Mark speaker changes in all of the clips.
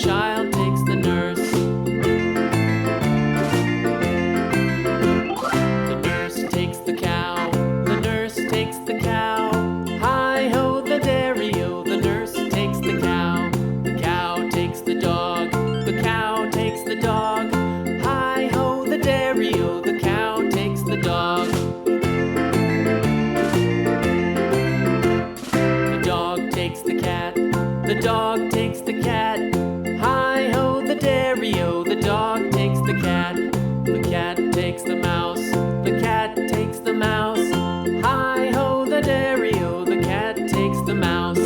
Speaker 1: child takes the nurse. The nurse takes the cow. The nurse takes the cow. Hi-ho, the dairy-o. The nurse takes the cow. The cow takes the dog. The cow takes the dog. Hi-ho, the dairy-o. The cow takes the dog. The dog takes the cat. The dog takes the cat. Hi-ho, the dairy-o. The dog takes the cat. The cat takes the mouse. The cat takes the mouse. Hi-ho, the dairy-o. The cat takes the mouse.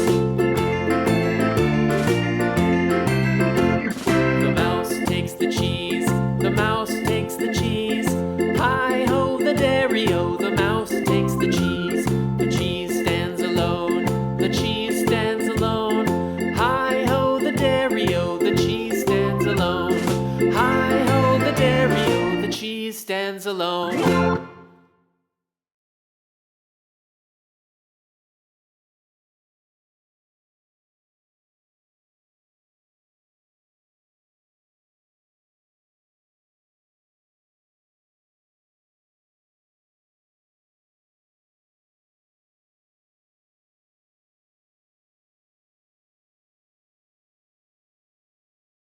Speaker 1: The mouse takes the cheese. The mouse takes the cheese. Hi-ho, the dairy-o. The mouse takes the cheese. The cheese stands alone. The cheese stands alone. Hi-ho, the dairy-o. The cheese stands alone. Hi-ho, the dairy-o. The cheese stands alone.